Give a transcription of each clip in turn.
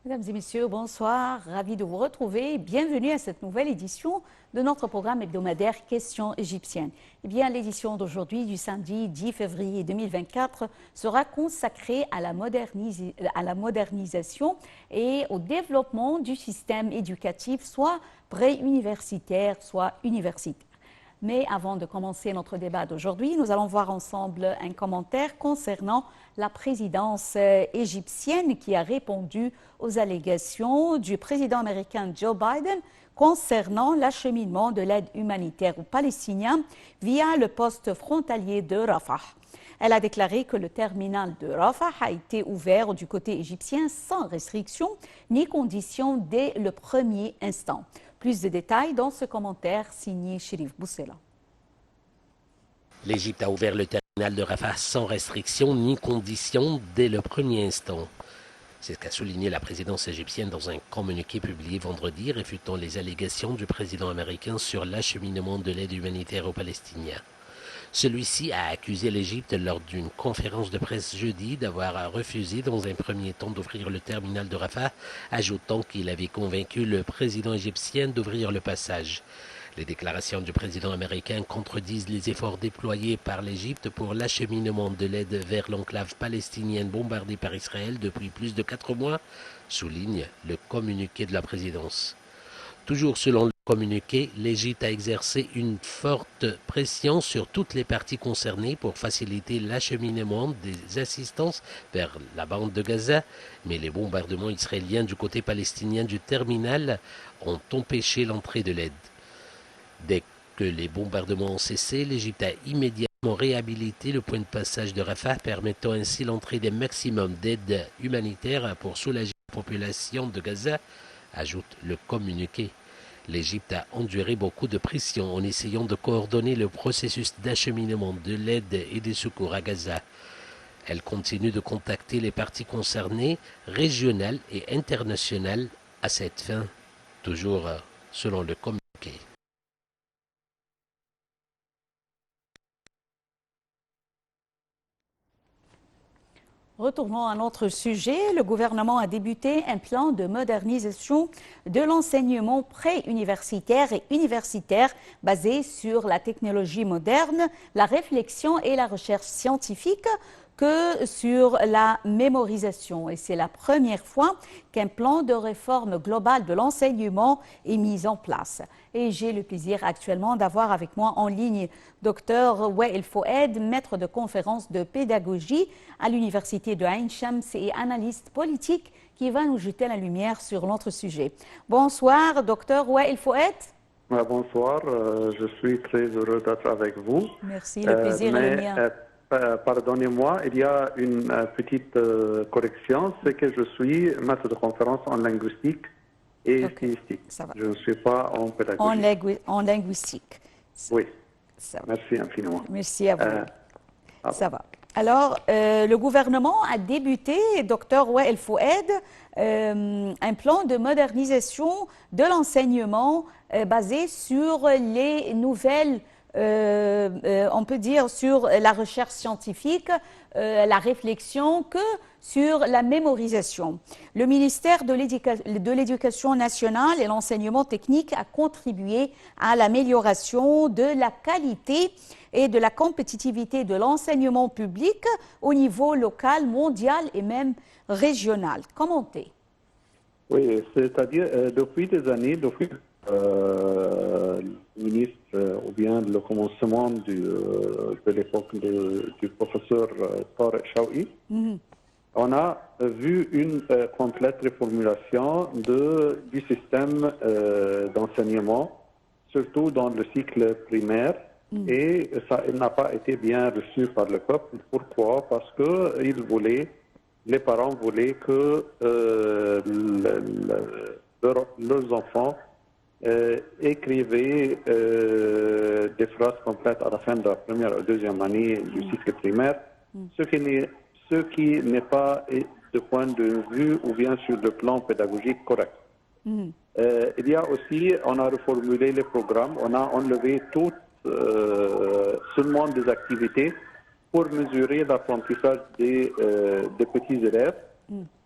Mesdames et messieurs, bonsoir. Ravi de vous retrouver. Bienvenue à cette nouvelle édition de notre programme hebdomadaire Questions égyptiennes. Eh bien, l'édition d'aujourd'hui, du samedi 10 février 2024, sera consacrée à la modernisation et au développement du système éducatif, soit préuniversitaire, soit universitaire. Mais avant de commencer notre débat d'aujourd'hui, nous allons voir ensemble un commentaire concernant la présidence égyptienne qui a répondu aux allégations du président américain Joe Biden concernant l'acheminement de l'aide humanitaire aux Palestiniens via le poste frontalier de Rafah. Elle a déclaré que le terminal de Rafah a été ouvert du côté égyptien sans restriction ni condition dès le premier instant. Plus de détails dans ce commentaire signé Chérif Boussela. L'Égypte a ouvert le terminal de Rafah sans restriction ni condition dès le premier instant. C'est ce qu'a souligné la présidence égyptienne dans un communiqué publié vendredi réfutant les allégations du président américain sur l'acheminement de l'aide humanitaire aux Palestiniens. Celui-ci a accusé l'Égypte lors d'une conférence de presse jeudi d'avoir refusé dans un premier temps d'ouvrir le terminal de Rafah, ajoutant qu'il avait convaincu le président égyptien d'ouvrir le passage. Les déclarations du président américain contredisent les efforts déployés par l'Égypte pour l'acheminement de l'aide vers l'enclave palestinienne bombardée par Israël depuis plus de 4 mois, souligne le communiqué de la présidence. Toujours selon le communiqué, l'Égypte a exercé une forte pression sur toutes les parties concernées pour faciliter l'acheminement des assistances vers la bande de Gaza, mais les bombardements israéliens du côté palestinien du terminal ont empêché l'entrée de l'aide. Dès que les bombardements ont cessé, l'Égypte a immédiatement réhabilité le point de passage de Rafah, permettant ainsi l'entrée des maximums d'aide humanitaire pour soulager la population de Gaza, ajoute le communiqué. L'Égypte a enduré beaucoup de pression en essayant de coordonner le processus d'acheminement de l'aide et des secours à Gaza. Elle continue de contacter les parties concernées, régionales et internationales, à cette fin, toujours selon le communiqué. Retournons à notre sujet. Le gouvernement a débuté un plan de modernisation de l'enseignement préuniversitaire et universitaire basé sur la technologie moderne, la réflexion et la recherche scientifique que sur la mémorisation. Et c'est la première fois qu'un plan de réforme globale de l'enseignement est mis en place. Et j'ai le plaisir actuellement d'avoir avec moi en ligne Dr Wael Foued, maître de conférence de pédagogie à l'université de Ain Shams et analyste politique qui va nous jeter la lumière sur notre sujet. Bonsoir Dr Wael Foued. Bonsoir, je suis très heureux d'être avec vous. Merci, le plaisir est le mien. Pardonnez-moi, il y a une petite correction, c'est que je suis maître de conférence en linguistique et stylistique. Je ne suis pas en pédagogie. En linguistique. Oui, merci infiniment. Merci à vous. Ça va. Alors, le gouvernement a débuté, Dr Wael Foued, un plan de modernisation de l'enseignement basé sur les nouvelles on peut dire sur la recherche scientifique, la réflexion, que sur la mémorisation. Le ministère de l'Éducation nationale et l'enseignement technique a contribué à l'amélioration de la qualité et de la compétitivité de l'enseignement public au niveau local, mondial et même régional. Commentez. Oui, c'est-à-dire depuis des années, depuis le ministre, ou bien le commencement de l'époque du professeur Tariq Chaoui, on a vu une complète reformulation du système d'enseignement, surtout dans le cycle primaire, et ça n'a pas été bien reçu par le peuple. Pourquoi? Parce que les parents voulaient que leurs enfants écrivaient des phrases complètes à la fin de la première ou deuxième année du cycle primaire, ce qui n'est pas de point de vue ou bien sur le plan pédagogique correct. Il y a aussi, on a reformulé les programmes, on a enlevé seulement des activités pour mesurer l'apprentissage des petits élèves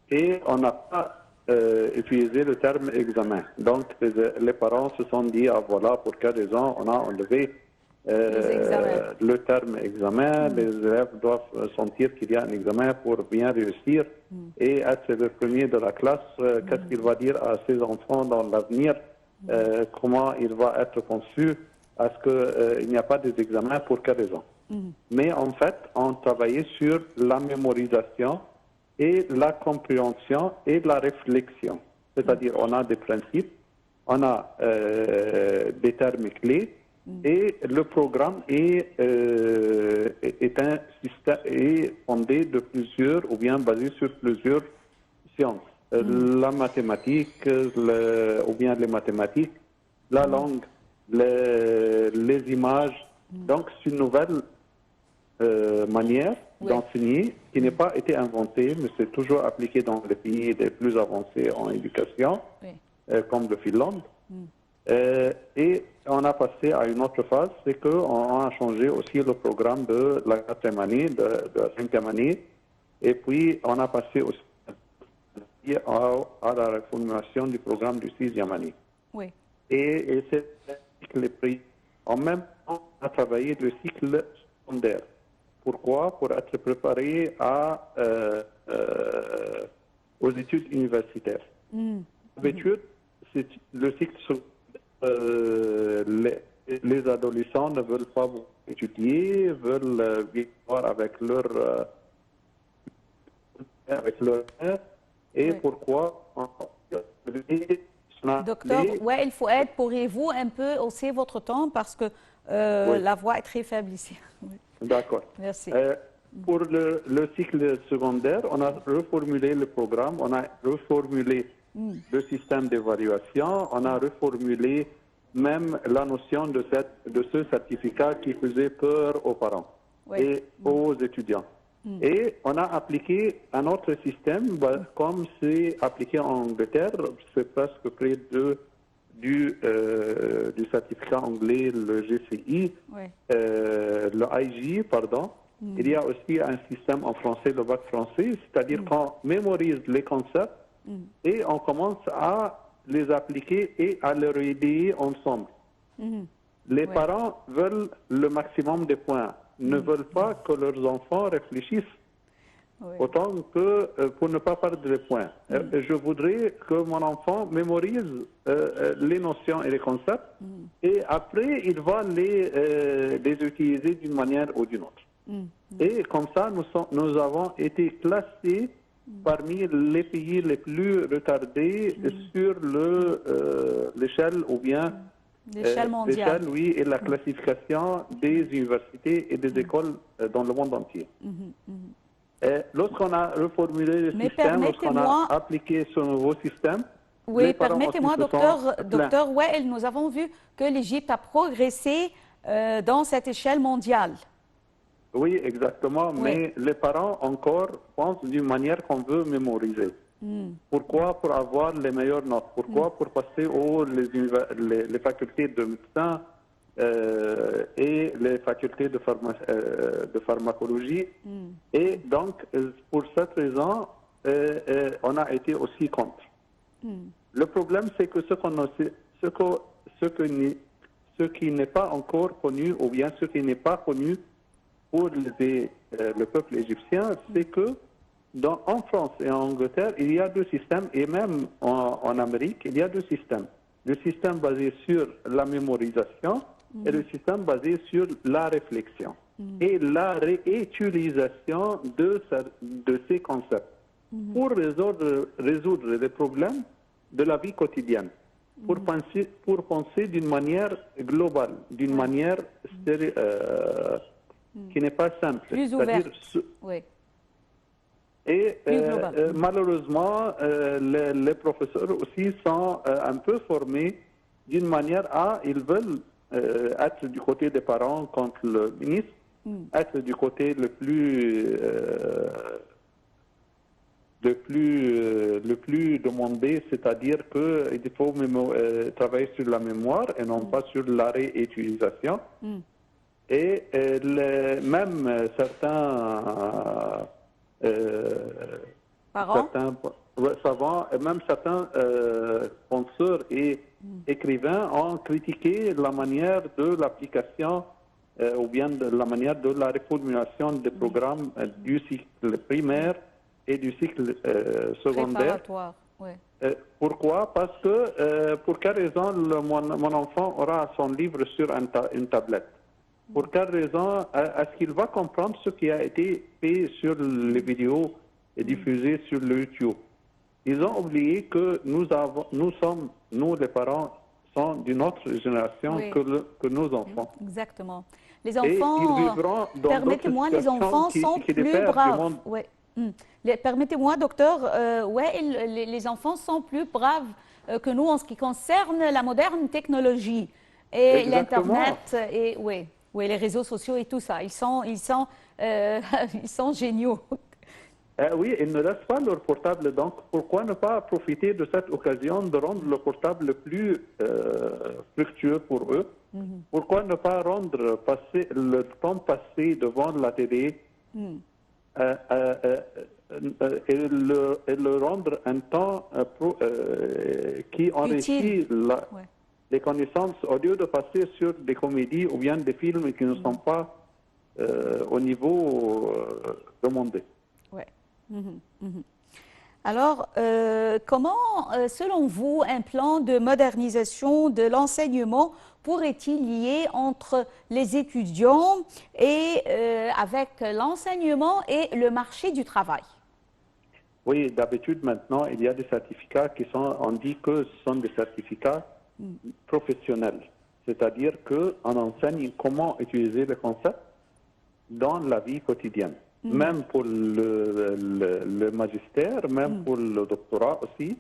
et on n'a pas utilisé le terme examen. Donc, les parents se sont dit, ah voilà, pour quelle raison on a enlevé le terme examen. Les élèves doivent sentir qu'il y a un examen pour bien réussir et être le premier de la classe. Qu'est-ce qu'il va dire à ses enfants dans l'avenir? Comment il va être conçu? Est-ce qu'il n'y a pas des examens? Pour quelle raison? Mais en fait, on travaillait sur la mémorisation et la compréhension et la réflexion. C'est-à-dire, on a des principes, on a des termes clés, et le programme est un système fondé de plusieurs, ou bien basé sur plusieurs sciences. La mathématique, ou bien les mathématiques, la langue, les images. Donc, c'est une nouvelle manière d'enseigner qui n'a pas été inventée, mais c'est toujours appliqué dans les pays les plus avancés en éducation, comme le Finlande. Et on a passé à une autre phase, c'est qu'on a changé aussi le programme de la 4e année, de la 5e année, et puis on a passé aussi à la reformulation du programme du 6e année. Oui. Et c'est le cycle pris. En même temps, on a travaillé le cycle secondaire. Pourquoi? Pour être préparé aux études universitaires. D'habitude, c'est le cycle secondaire. Les adolescents ne veulent pas étudier, veulent vivre avec leur et pourquoi Docteur, il faut être, pourriez-vous un peu hausser votre ton parce que la voix est très faible ici. D'accord. Merci. Pour le cycle secondaire, on a reformulé le programme, on a reformulé le système d'évaluation, on a reformulé même la notion de ce certificat qui faisait peur aux parents et aux étudiants. Et on a appliqué un autre système, comme c'est appliqué en Angleterre, c'est presque près du certificat anglais, le GCI, le IG, pardon. Il y a aussi un système en français, le bac français, c'est-à-dire qu'on mémorise les concepts et on commence à les appliquer et à les réaliser ensemble. Les parents veulent le maximum de points, ne veulent pas que leurs enfants réfléchissent autant que pour ne pas perdre des points. Je voudrais que mon enfant mémorise les notions et les concepts et après il va les utiliser d'une manière ou d'une autre. Et comme ça, nous avons été classés parmi les pays les plus retardés sur l'échelle ou bien l'échelle mondiale. Oui, et la classification des universités et des écoles dans le monde entier. Lorsqu'on a reformulé le système, lorsqu'on a appliqué ce nouveau système, oui, permettez-moi, docteur Wael, nous avons vu que l'Égypte a progressé dans cette échelle mondiale. Oui, exactement, mais les parents encore pensent d'une manière qu'on veut mémoriser. Pourquoi? Pour avoir les meilleures notes. Pourquoi? Pour passer les facultés de médecin et les facultés de pharmacologie. Et donc, pour cette raison, on a été aussi contre. Le problème, c'est que ce qui n'est pas encore connu, ou bien ce qui n'est pas connu pour le peuple égyptien, c'est que en France et en Angleterre, il y a deux systèmes, et même en Amérique, il y a deux systèmes. Le système basé sur la mémorisation et le système basé sur la réflexion et la réutilisation de ces concepts pour résoudre les problèmes de la vie quotidienne, pour penser d'une manière globale, d'une manière qui n'est pas simple. Plus ouverte. Oui. Et malheureusement, les professeurs aussi sont un peu formés d'une manière ils veulent être du côté des parents contre le ministre, être du côté le plus demandé, c'est-à-dire qu'il faut travailler sur la mémoire et non pas sur la réutilisation. Et même certains savants, et même certains penseurs et écrivains ont critiqué la manière de l'application ou bien de la manière de la reformulation des programmes du cycle primaire et du cycle secondaire. Préparatoire, ouais. Pourquoi? Parce que, pour quelle raison mon enfant aura son livre sur une tablette? Pour quelle raison est-ce qu'il va comprendre ce qui a été fait sur les vidéos et diffusées sur le YouTube? Ils ont oublié que nous sommes, nous les parents, sont d'une autre génération Oui. que nos enfants. Exactement. Les Et ils enfants, vivront dans permettez-moi, d'autres les enfants situations sont qui plus diffèrent du braves. monde. Ouais. Permettez-moi, docteur, les enfants sont plus braves que nous en ce qui concerne la moderne technologie et Exactement. l'Internet et les réseaux sociaux et tout ça. Ils sont géniaux. Oui, ils ne laissent pas leur portable, donc pourquoi ne pas profiter de cette occasion de rendre le portable plus fructueux pour eux? Pourquoi ne pas rendre le temps passé devant la télé et le rendre un temps qui enrichit les connaissances au lieu de passer sur des comédies ou bien des films qui ne sont pas au niveau demandé? Ouais. Alors, comment, selon vous, un plan de modernisation de l'enseignement pourrait-il lier entre les étudiants et avec l'enseignement et le marché du travail? Oui, d'habitude maintenant, il y a des certificats on dit que ce sont des certificats professionnels. C'est-à-dire qu'on enseigne comment utiliser les concepts dans la vie quotidienne. Même pour le magistère, même pour le doctorat aussi.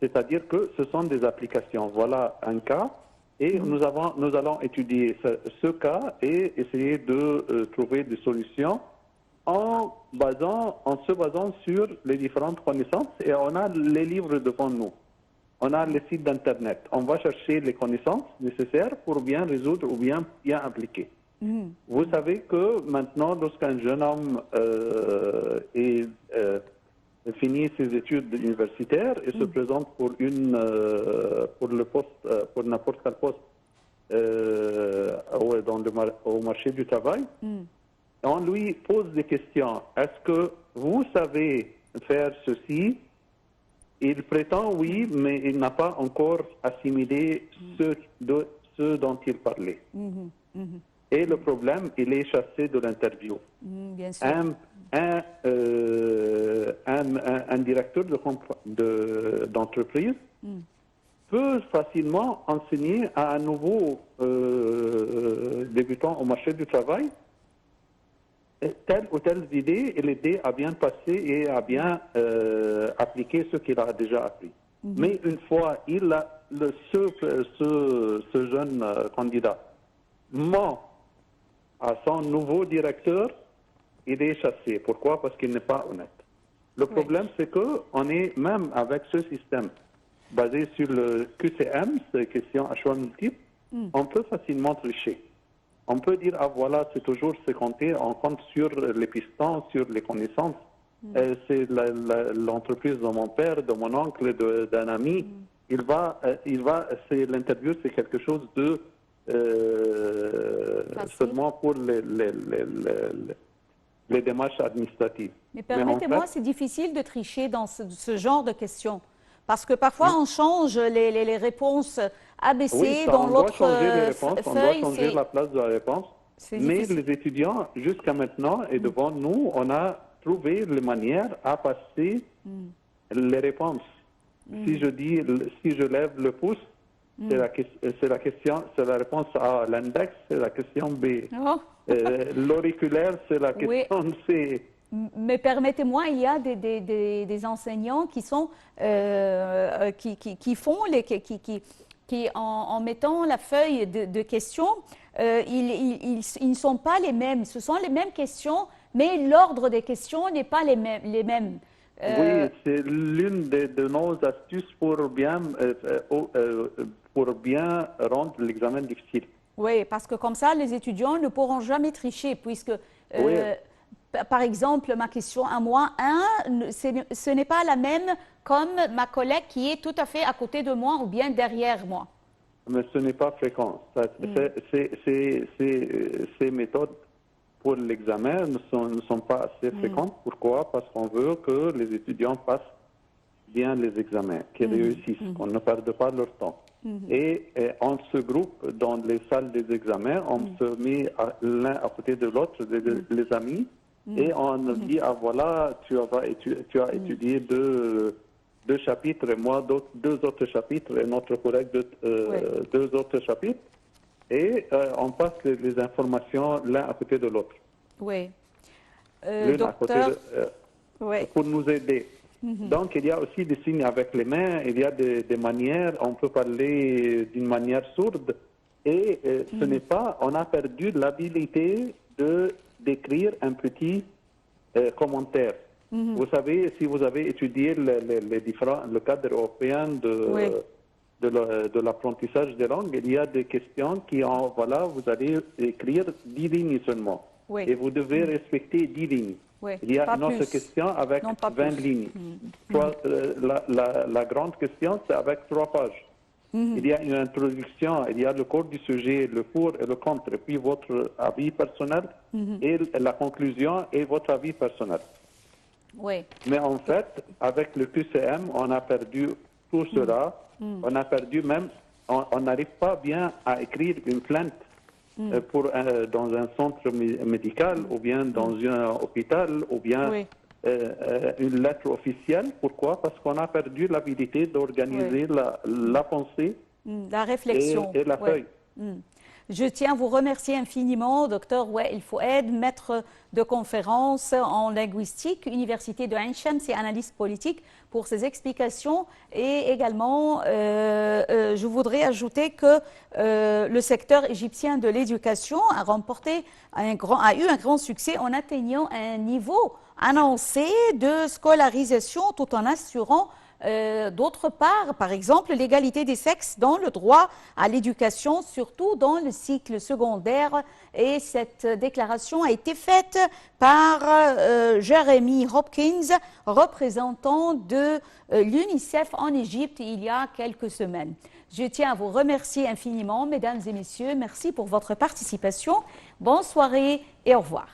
C'est-à-dire que ce sont des applications. Voilà un cas. Et nous allons étudier ce cas et essayer de trouver des solutions en se basant sur les différentes connaissances. Et on a les livres devant nous. On a les sites d'Internet. On va chercher les connaissances nécessaires pour bien résoudre ou bien appliquer. Vous savez que maintenant, lorsqu'un jeune homme finit ses études universitaires et se présente pour le poste, pour n'importe quel poste au marché du travail, on lui pose des questions. Est-ce que vous savez faire ceci? Il prétend oui, mais il n'a pas encore assimilé ce dont il parlait. Et le problème, il est chassé de l'interview. Bien sûr. Un directeur d'entreprise peut facilement enseigner à un nouveau débutant au marché du travail telle ou telle idée et l'aider à bien passer et à bien appliquer ce qu'il a déjà appris. Mais une fois ce jeune candidat ment à son nouveau directeur, il est chassé. Pourquoi? Parce qu'il n'est pas honnête. Le problème, c'est qu'on est, même avec ce système basé sur le QCM, c'est question à choix multiple, on peut facilement tricher. On peut dire, ah voilà, c'est toujours ce compté, on compte sur les pistons, sur les connaissances. C'est l'entreprise de mon père, de mon oncle, d'un ami. L'interview, c'est quelque chose de seulement pour les démarches administratives. Mais permettez-moi, c'est difficile de tricher dans ce genre de questions. Parce que parfois, on change les réponses ABC dans l'autre feuille. On doit changer la place de la réponse. Mais difficile. les étudiants, jusqu'à maintenant, et devant nous, on a trouvé les manières à passer les réponses. Si je lève le pouce, c'est la réponse à l'index, c'est la question B. L'auriculaire, c'est la question C. Mais permettez-moi, il y a des enseignants qui sont qui font en mettant la feuille de questions, ils ne sont pas les mêmes. Ce sont les mêmes questions, mais l'ordre des questions n'est pas les mêmes. Oui, c'est l'une de nos astuces pour bien rendre l'examen difficile. Oui, parce que comme ça, les étudiants ne pourront jamais tricher, puisque par exemple, ma question à moi, ce n'est pas la même comme ma collègue qui est tout à fait à côté de moi ou bien derrière moi. Mais ce n'est pas fréquent. Ces méthodes pour l'examen ne sont pas assez fréquentes. Pourquoi? Parce qu'on veut que les étudiants passent bien les examens, qu'ils réussissent, qu'on ne perde pas leur temps. Et on se groupe dans les salles des examens, on se met l'un à côté de l'autre, les amis, et on dit, ah voilà, tu as étudié deux chapitres, et moi deux autres chapitres, et notre collègue deux autres chapitres, et on passe les informations l'un à côté de l'autre. Oui. Docteur, oui. Pour nous aider. Donc, il y a aussi des signes avec les mains, il y a des manières, on peut parler d'une manière sourde, et ce n'est pas, on a perdu l'habilité d'écrire un petit commentaire. Vous savez, si vous avez étudié le cadre européen de l'apprentissage des langues, il y a des questions qui ont, voilà, vous allez écrire 10 lignes seulement. Oui. Et vous devez respecter 10 lignes. Oui, il y a une autre question avec 20 lignes. La grande question, c'est avec 3 pages. Il y a une introduction, il y a le corps du sujet, le pour et le contre, et puis votre avis personnel, et la conclusion et votre avis personnel. Oui. Mais en fait, avec le QCM, on a perdu tout cela. On a perdu même, on n'arrive pas bien à écrire une plainte dans un centre médical ou bien dans un hôpital ou bien une lettre officielle. Pourquoi? Parce qu'on a perdu l'habilité d'organiser la pensée, la réflexion et la feuille. Je tiens à vous remercier infiniment, Dr Wael Fouad, maître de conférence en linguistique, Université de Ain Shams et analyste politique, pour ces explications. Et également, je voudrais ajouter que le secteur égyptien de l'éducation a eu un grand succès en atteignant un niveau annoncé de scolarisation tout en assurant d'autre part, par exemple, l'égalité des sexes dans le droit à l'éducation, surtout dans le cycle secondaire. Et cette déclaration a été faite par Jeremy Hopkins, représentant de l'UNICEF en Égypte il y a quelques semaines. Je tiens à vous remercier infiniment, mesdames et messieurs. Merci pour votre participation. Bonne soirée et au revoir.